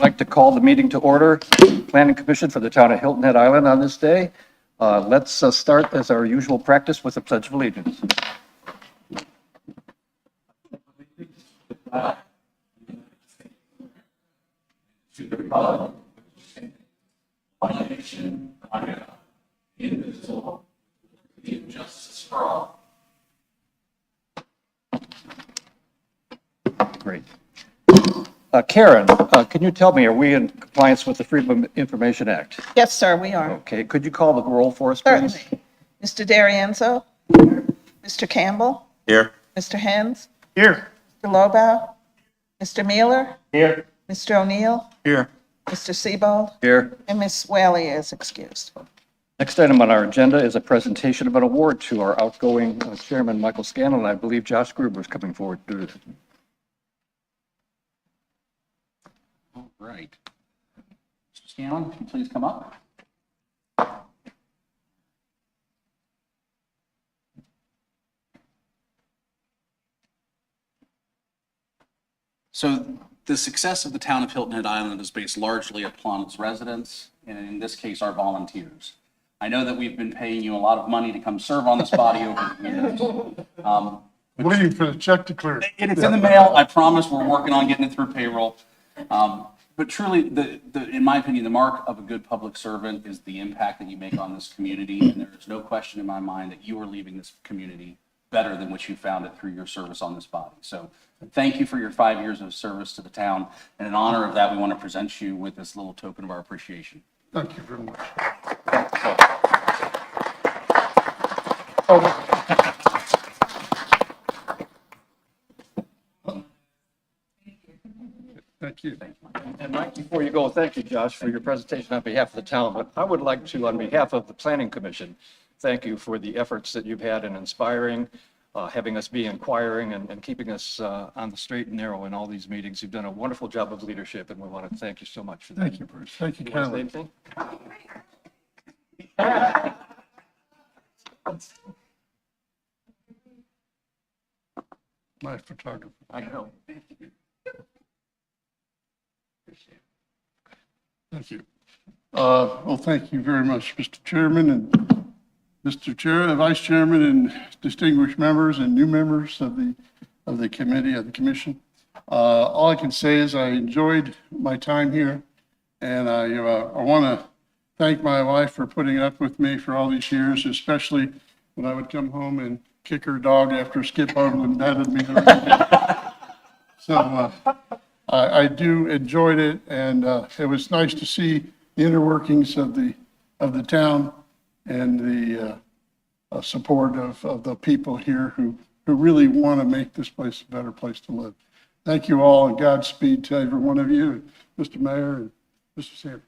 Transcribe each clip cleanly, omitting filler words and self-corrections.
like to call the meeting to order. Planning Commission for the town of Hilton Head Island on this day. Let's start as our usual practice with the Pledge of Allegiance. To the republic, one nation, under God, indivisible, with justice for all. Great. Karen, can you tell me, are we in compliance with the Freedom of Information Act? Yes, sir, we are. Okay, could you call the roll for us, please? Certainly. Mr. D'Arienzo? Mr. Campbell? Here. Mr. Hens? Here. Mr. Lobow? Mr. Mueller? Here. Mr. O'Neill? Here. Mr. Sebald? Here. And Ms. Whaley is excused. Next item on our agenda is a presentation of an award to our outgoing chairman, Michael Scanlon. I believe Josh Gruber is coming forward to do this. All right. Mr. Scanlon, can you please come up? So the success of the town of Hilton Head Island is based largely upon its residents, and in this case, our volunteers. I know that we've been paying you a lot of money to come serve on this body over the years. Waiting for the check to clear. It's in the mail. I promise we're working on getting it through payroll. But truly, in my opinion, the mark of a good public servant is the impact that you make on this community. And there is no question in my mind that you are leaving this community better than what you found it through your service on this body. So thank you for your 5 years of service to the town. And in honor of that, we want to present you with this little token of our appreciation. Thank you very much. Thank you. And Mike, before you go, thank you, Josh, for your presentation on behalf of the town. But I would like to, on behalf of the Planning Commission, thank you for the efforts that you've had in inspiring, having us be inquiring and keeping us on the straight and narrow in all these meetings. You've done a wonderful job of leadership, and we want to thank you so much for that. Thank you, Bruce. Thank you, You want to say kindly. anything? My photographer. I know. Thank you. Well, thank you very much, Mr. Chairman and Mr. Chair, Vice Chairman, and distinguished members and new members of the committee, of the commission. All I can say is I enjoyed my time here, and I want to thank my wife for putting up with me for all these years, especially when I would come home and kick her dog after Skip Hoagland netted me. So I do enjoyed it, and it was nice to see the inner workings of the town and the support of the people here who really want to make this place a better place to live. Thank you all, and Godspeed to every one of you, Mr. Mayor and Mr. Sanders.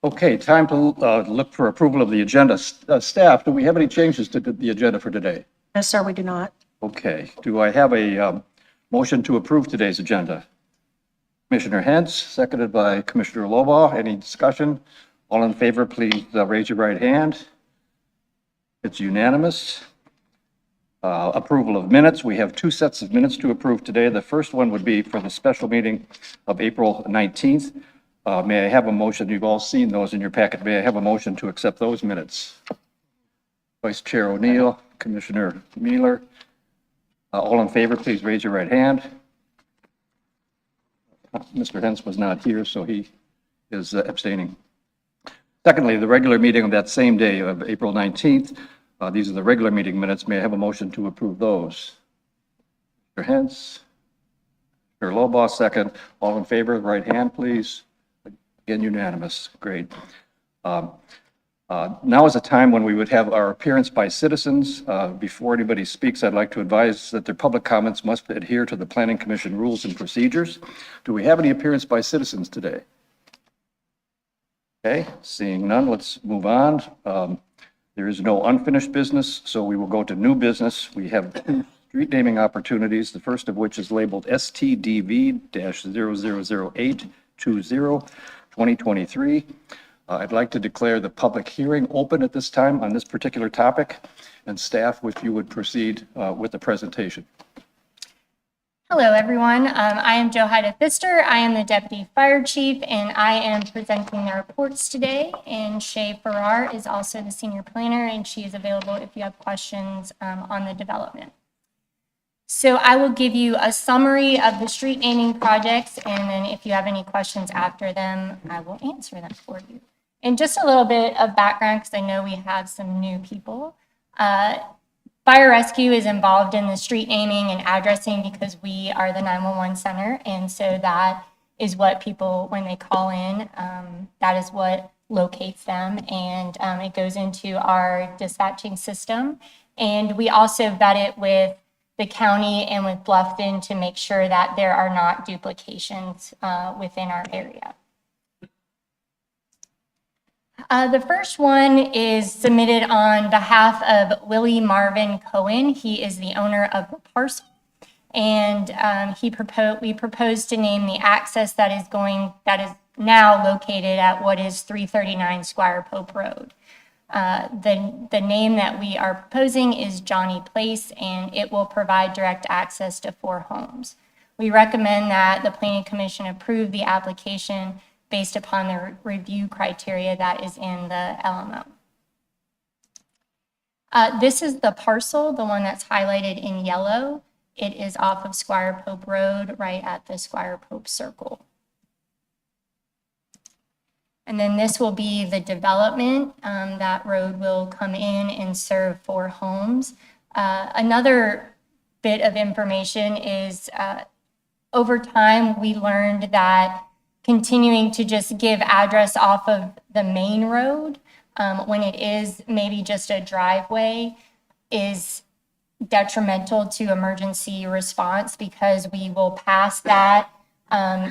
Okay, time to look for approval of the agenda. Staff, do we have any changes to the agenda for today? No, sir, we do not. Okay, do I have a motion to approve today's agenda? Commissioner Hens, seconded by Commissioner Lobaugh. Any discussion? All in favor, please raise your right hand. It's unanimous. Approval of minutes. We have 2 sets of minutes to approve today. The first one would be for the special meeting of April 19th. May I have a motion? You've all seen those in your packet. May I have a motion to accept those minutes? Vice Chair O'Neill, Commissioner Mueller. All in favor, please raise your right hand. Mr. Hens was not here, so he is abstaining. Secondly, the regular meeting of that same day of April 19th. These are the regular meeting minutes. May I have a motion to approve those? Mr. Hens? Mr. Lobaugh, second. All in favor, right hand, please. Again, unanimous. Great. Now is a time when we would have our appearance by citizens. Before anybody speaks, I'd like to advise that their public comments must adhere to the Planning Commission rules and procedures. Do we have any appearance by citizens today? Okay, seeing none, let's move on. There is no unfinished business, so we will go to new business. We have 2 street naming opportunities, the first of which is labeled STDV-0008220. 2023. I'd like to declare the public hearing open at this time on this particular topic, and staff, if you would proceed with the presentation. Hello, everyone. I am Johaida Pfister. I am the Deputy Fire Chief, and I am presenting the reports today. And Shay Farrar is also the Senior Planner, and she is available if you have questions on the development. So I will give you a summary of the street naming projects, and then if you have any questions after them, I will answer them for you. And just a little bit of background, because I know we have some new people. Fire Rescue is involved in the street naming and addressing because we are the 911 center. And so that is what people, when they call in, that is what locates them. And it goes into our dispatching system. And we also vet it with the county and with Bluffton to make sure that there are not duplications within our area. The first one is submitted on behalf of Willie Marvin Cohen. He is the owner of the parcel, and we propose to name the access that is now located at what is 339 Squire Pope Road. The name that we are proposing is Johnny Place, and it will provide direct access to 4 homes. We recommend that the Planning Commission approve the application based upon the review criteria that is in the LMO. This is the parcel, the one that's highlighted in yellow. It is off of Squire Pope Road, right at the Squire Pope Circle. And then this will be the development. That road will come in and serve 4 homes. Another bit of information is over time, we learned that continuing to just give address off of the main road when it is maybe just a driveway is detrimental to emergency response, because we will pass that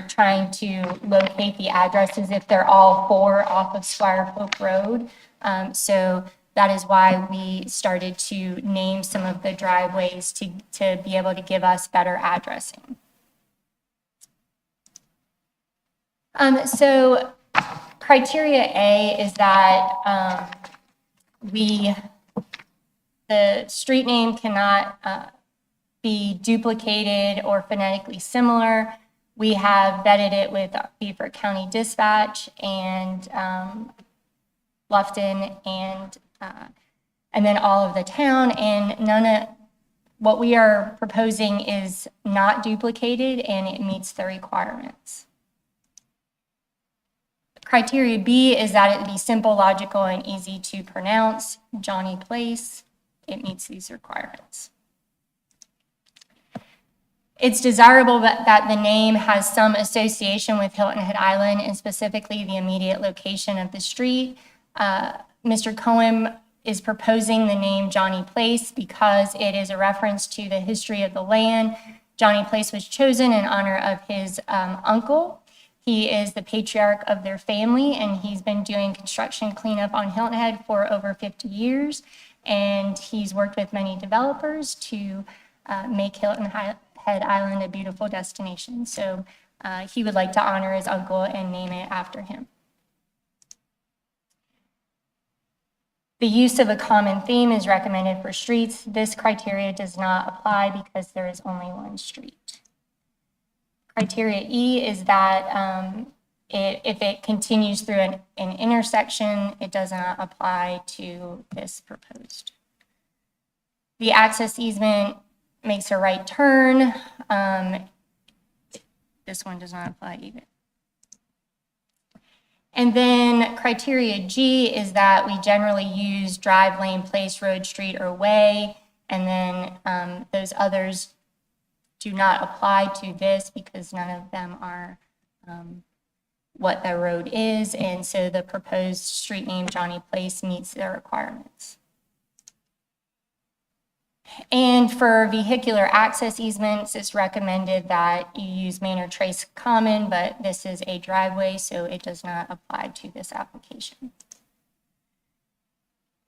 trying to locate the addresses if they're all 4 off of Squire Pope Road. So that is why we started to name some of the driveways to be able to give us better addressing. So criteria A is that the street name cannot be duplicated or phonetically similar. We have vetted it with Beaufort County Dispatch and Bluffton and then all of the town, and what we are proposing is not duplicated and it meets the requirements. Criteria B is that it be simple, logical, and easy to pronounce. Johnny Place, it meets these requirements. It's desirable that the name has some association with Hilton Head Island and specifically the immediate location of the street. Mr. Cohen is proposing the name Johnny Place because it is a reference to the history of the land. Johnny Place was chosen in honor of his uncle. He is the patriarch of their family, and he's been doing construction cleanup on Hilton Head for over 50 years. And he's worked with many developers to make Hilton Head Island a beautiful destination. So he would like to honor his uncle and name it after him. The use of a common theme is recommended for streets. This criteria does not apply because there is only 1 street. Criteria E is that if it continues through an intersection, it does not apply to this proposed. The access easement makes a right turn. This one does not apply either. And then criteria G is that we generally use drive, lane, place, road, street, or way. And then those others do not apply to this because none of them are what the road is. And so the proposed street name Johnny Place meets their requirements. And for vehicular access easements, it's recommended that you use main or trace common, but this is a driveway, so it does not apply to this application.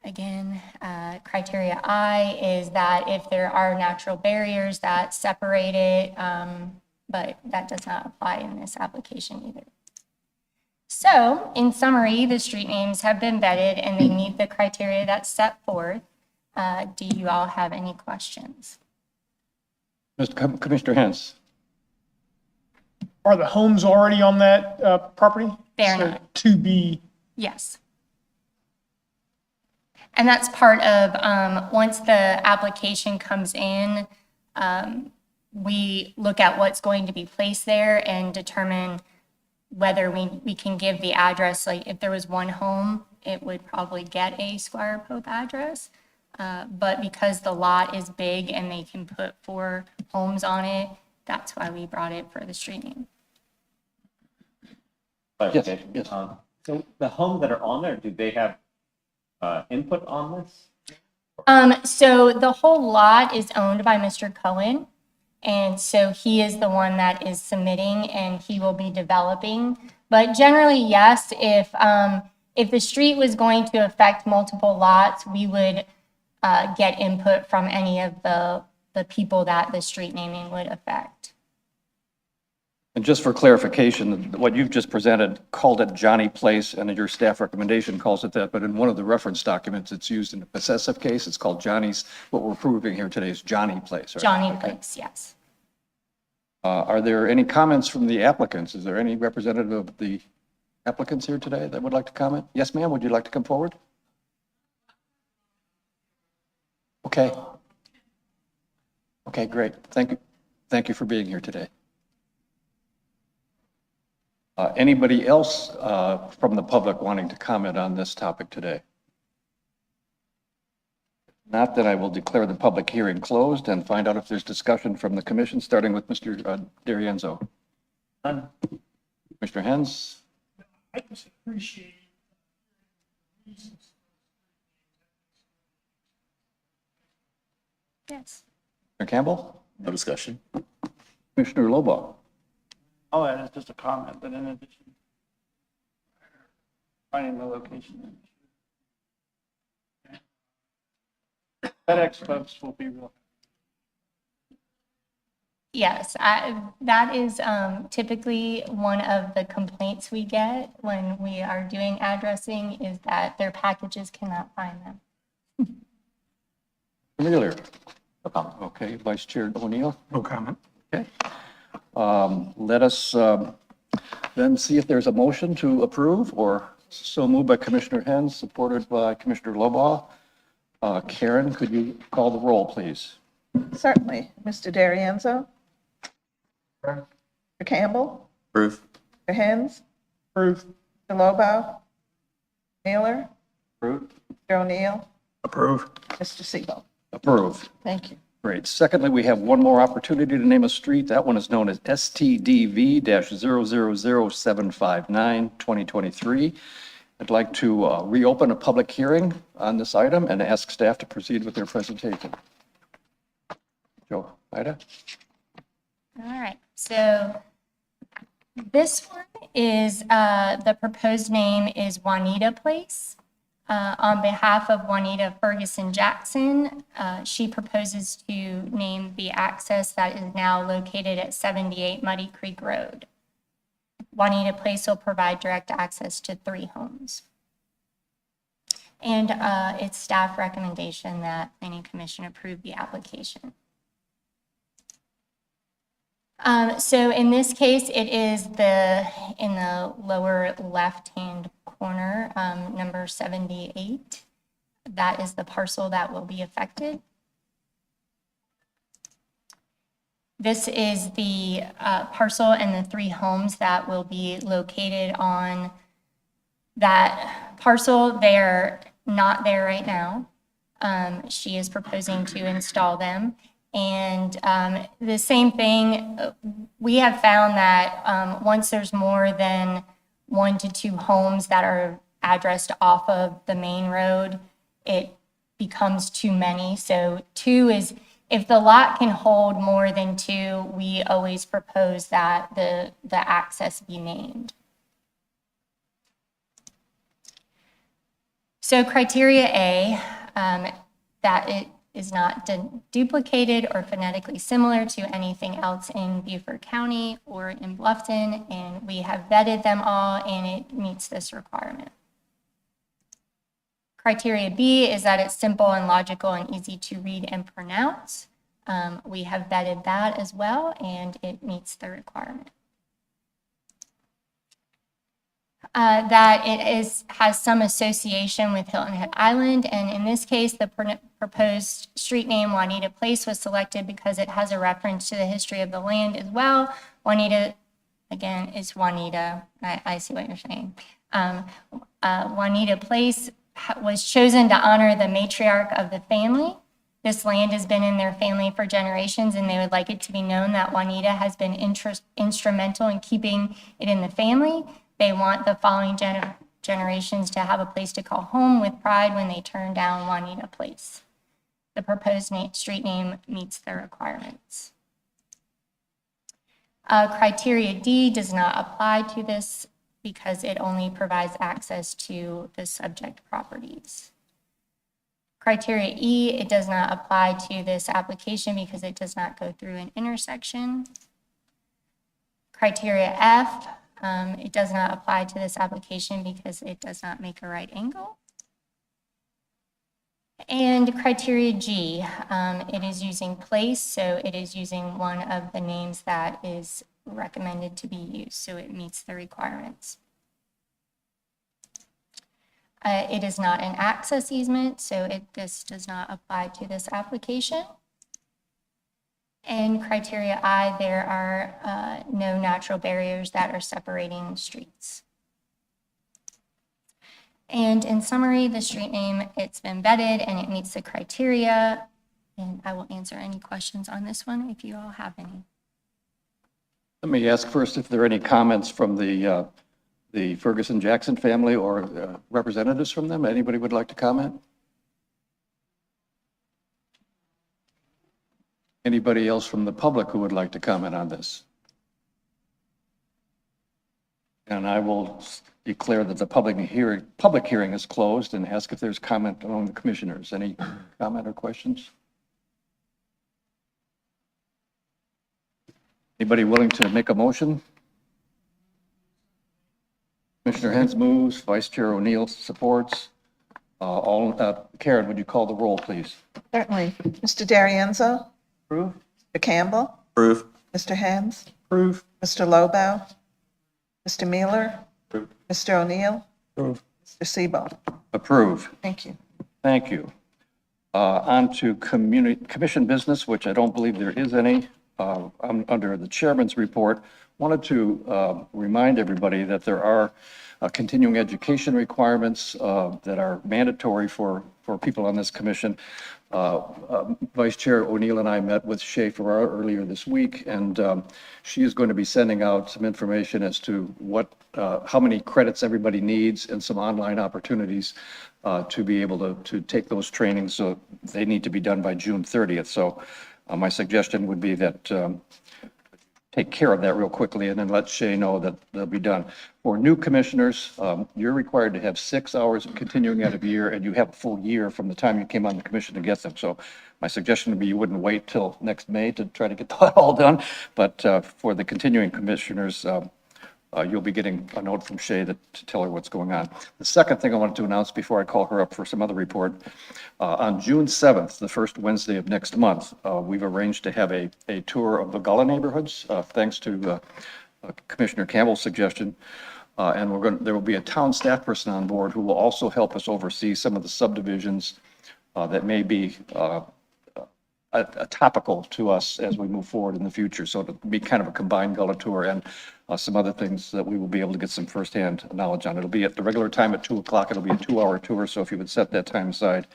Again, criteria I is that if there are natural barriers that separate it, but that does not apply in this application either. So in summary, the street names have been vetted and they meet the criteria that's set forth. Do you all have any questions? Commissioner Hens? Are the homes already on that property? They are So not. to be, Yes. And that's part of, once the application comes in, we look at what's going to be placed there and determine whether we can give the address. Like if there was one home, it would probably get a Squire Pope address. But because the lot is big and they can put 4 homes on it, that's why we brought it for the street name. Clarification. Yes. So the homes that are on there, do they have input on this? So the whole lot is owned by Mr. Cohen. And so he is the one that is submitting and he will be developing. But generally, yes, if the street was going to affect multiple lots, we would get input from any of the people that the street naming would affect. And just for clarification, what you've just presented called it Johnny Place, and your staff recommendation calls it that, but in one of the reference documents, it's used in the possessive case. It's called Johnny's. What we're approving here today is Johnny Place, right? Johnny Okay. Place, yes. Are there any comments from the applicants? Is there any representative of the applicants here today that would like to comment? Yes, ma'am, would you like to come forward? Okay. Okay, great. Thank you. Thank you for being here today. Anybody else from the public wanting to comment on this topic today? Not, that I will declare the public hearing closed and find out if there's discussion from the commission, starting with Mr. D'Arienzo. None. Commissioner Hens? I just appreciate reasons. Yes. Commissioner Campbell? No discussion. Commissioner Lobo? Oh, and it's just a comment, but in addition, finding the location. FedEx folks will be real. Yes, that is typically one of the complaints we get when we are doing addressing is that their packages cannot find them. Familiar? No comment. Okay, Vice Chair O'Neill? No comment. Okay. Let us then see if there's a motion to approve, or so moved by Commissioner Hens, supported by Commissioner Lobaugh. Karen, could you call the roll, please? Certainly. Mr. D'Arienzo? Mr. Campbell? Approve. Mr. Hens? Approved. Mr. Lobo? Miller? Approved. Mr. O'Neill? Approve. Mr. Siebel? Approved. Thank you. Great. Secondly, we have one more opportunity to name a street. That one is known as STDV-000759, 2023. I'd like to reopen a public hearing on this item and ask staff to proceed with their presentation. Joe, Ida? All right, so this one is, the proposed name is Juanita Place. On behalf of Juanita Ferguson Jackson, she proposes to name the access that is now located at 78 Muddy Creek Road. Juanita Place will provide direct access to 3 homes. And it's staff recommendation that Planning Commission approve the application. So in this case, it is in the lower left-hand corner, number 78. That is the parcel that will be affected. This is the parcel and the 3 homes that will be located on that parcel. They're not there right now. She is proposing to install them. And the same thing, we have found that once there's more than 1 to 2 homes that are addressed off of the main road, it becomes too many. So 2 is, if the lot can hold more than 2, we always propose that the access be named. So criteria A, that is not duplicated or phonetically similar to anything else in Beaufort County or in Bluffton, and we have vetted them all, and it meets this requirement. Criteria B is that it's simple and logical and easy to read and pronounce. We have vetted that as well, and it meets the requirement. That it has some association with Hilton Head Island, and in this case, the proposed street name Juanita Place was selected because it has a reference to the history of the land as well. Juanita, again, is Juanita. I see what you're saying. Juanita Place was chosen to honor the matriarch of the family. This land has been in their family for generations, and they would like it to be known that Juanita has been instrumental in keeping it in the family. They want the following generations to have a place to call home with pride when they turn down Juanita Place. The proposed street name meets the requirements. Criteria D does not apply to this because it only provides access to the subject properties. Criteria E, it does not apply to this application because it does not go through an intersection. Criteria F, it does not apply to this application because it does not make a right angle. And criteria G, it is using place, so it is using one of the names that is recommended to be used, so it meets the requirements. It is not an access easement, so this does not apply to this application. And criteria I, there are no natural barriers that are separating streets. And in summary, the street name, it's been vetted and it meets the criteria. And I will answer any questions on this one if you all have any. Let me ask first if there are any comments from the Ferguson-Jackson family or representatives from them. Anybody would like to comment? Anybody else from the public who would like to comment on this? And I will declare that the public hearing is closed and ask if there's comment among the commissioners. Any comment or questions? Anybody willing to make a motion? Commissioner Hens moves, Vice Chair O'Neill supports. Karen, would you call the roll, please? Certainly. Mr. Darienzo? Approve. Mr. Campbell? Approve. Mr. Hens? Approve. Mr. Lobow? Mr. Mueller? Approve. Mr. O'Neill? Approve. Mr. Sebo? Approve. Thank you. Thank you. On to commission business, which I don't believe there is any. Under the chairman's report, wanted to remind everybody that there are continuing education requirements that are mandatory for people on this commission. Vice Chair O'Neill and I met with Shay Farrar earlier this week, and she is going to be sending out some information as to how many credits everybody needs and some online opportunities to be able to take those trainings. So they need to be done by June 30th. So my suggestion would be that take care of that real quickly and then let Shay know that they'll be done. For new commissioners, you're required to have 6 hours of continuing ed a year, and you have a full year from the time you came on the commission to get them. So my suggestion would be you wouldn't wait till next May to try to get that all done. But for the continuing commissioners, you'll be getting a note from Shay to tell her what's going on. The second thing I wanted to announce before I call her up for some other report, on June 7th, the first Wednesday of next month, we've arranged to have a tour of the Gullah neighborhoods, thanks to Commissioner Campbell's suggestion. And there will be a town staff person on board who will also help us oversee some of the subdivisions that may be topical to us as we move forward in the future. So it'll be kind of a combined Gullah tour and some other things that we will be able to get some firsthand knowledge on. It'll be at the regular time at 2 o'clock. It'll be a 2-hour tour. So if you would set that time aside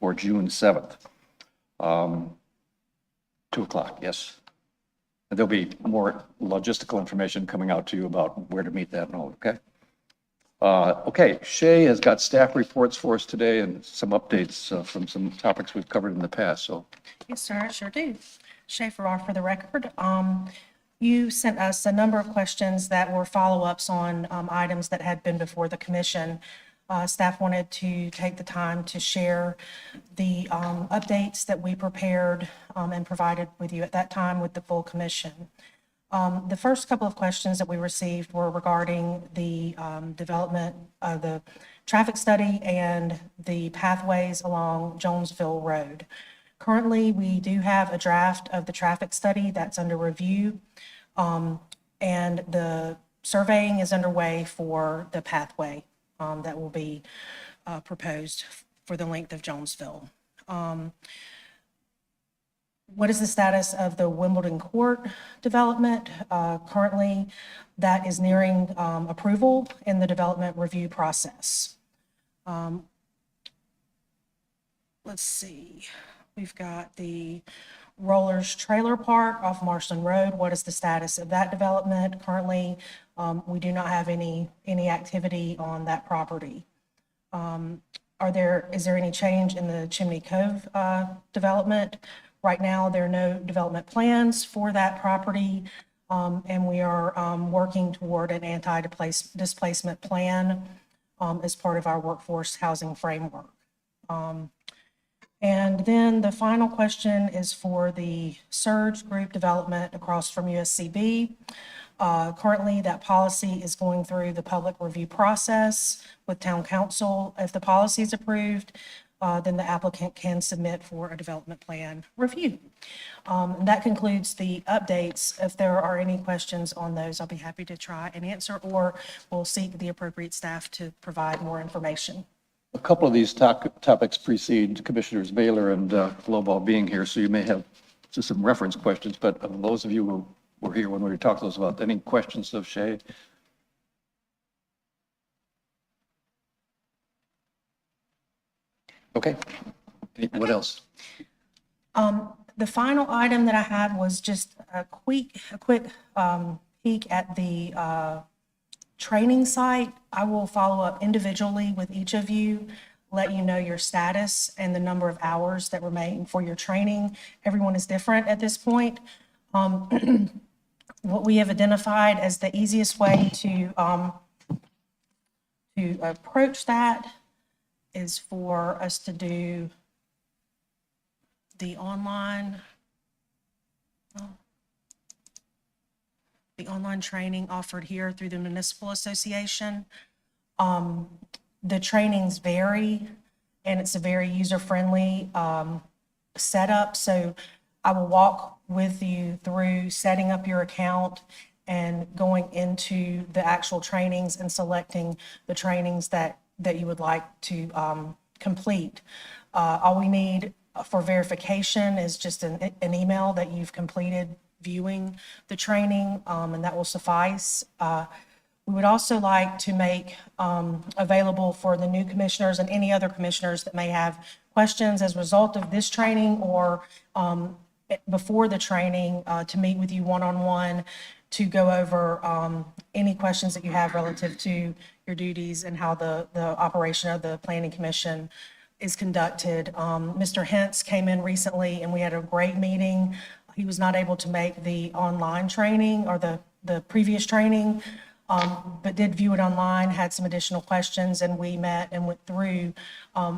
for June 7th. 2 o'clock, yes. And there'll be more logistical information coming out to you about where to meet that and all, okay? Okay, Shay has got staff reports for us today and some updates from some topics we've covered in the past, so. Yes, sir, I sure do. Shay Farrar for the record. You sent us a number of questions that were follow-ups on items that had been before the commission. Staff wanted to take the time to share the updates that we prepared and provided with you at that time with the full commission. The first couple of questions that we received were regarding the development of the traffic study and the pathways along Jonesville Road. Currently, we do have a draft of the traffic study that's under review, and the surveying is underway for the pathway that will be proposed for the length of Jonesville. What is the status of the Wimbledon Court development? Currently, that is nearing approval in the development review process. Let's see, we've got the Rollers Trailer Park off Marston Road. What is the status of that development? Currently, we do not have any activity on that property. Is there any change in the Chimney Cove development? Right now, there are no development plans for that property, and we are working toward an anti-displacement plan as part of our workforce housing framework. And then the final question is for the Surge Group development across from USCB. Currently, that policy is going through the public review process with town council. If the policy is approved, then the applicant can submit for a development plan review. And that concludes the updates. If there are any questions on those, I'll be happy to try and answer, or we'll seek the appropriate staff to provide more information. A couple of these topics precede Commissioners Baylor and Lobau being here, so you may have just some reference questions, but of those of you who were here when we talked to us about any questions of Shay? Okay. What else? The final item that I had was just a quick peek at the training site. I will follow up individually with each of you, let you know your status and the number of hours that remain for your training. Everyone is different at this point. What we have identified as the easiest way to approach that is for us to do the online training offered here through the Municipal Association. The trainings vary, and it's a very user-friendly setup. So I will walk with you through setting up your account and going into the actual trainings and selecting the trainings that you would like to complete. All we need for verification is just an email that you've completed viewing the training, and that will suffice. We would also like to make available for the new commissioners and any other commissioners that may have questions as a result of this training or before the training to meet with you one-on-one to go over any questions that you have relative to your duties and how the operation of the Planning Commission is conducted. Mr. Hentz came in recently and we had a great meeting. He was not able to make the online training or the previous training, but did view it online, had some additional questions, and we met and went through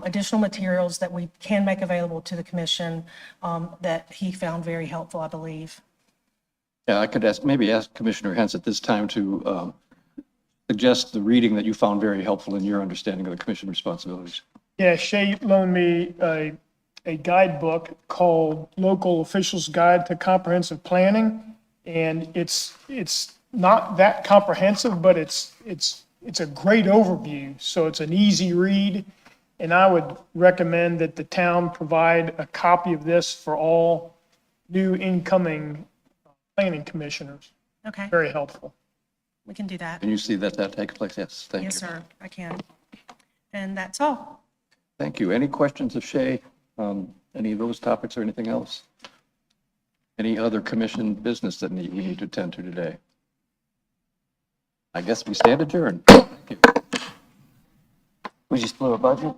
additional materials that we can make available to the commission that he found very helpful, I believe. Yeah, I could maybe ask Commissioner Hentz at this time to suggest the reading that you found very helpful in your understanding of the commission responsibilities. Yeah, Shay loaned me a guidebook called Local Officials Guide to Comprehensive Planning. And it's not that comprehensive, but it's a great overview. So it's an easy read. And I would recommend that the town provide a copy of this for all new incoming planning commissioners. Okay, Very helpful. we can do that. Can you see that takes place? Yes, thank you. Yes, sir, I can. And that's all. Thank you. Any questions of Shay? Any of those topics or anything else? Any other commission business that we need to attend to today? I guess we stand adjourned. Thank you. We just blew a budget.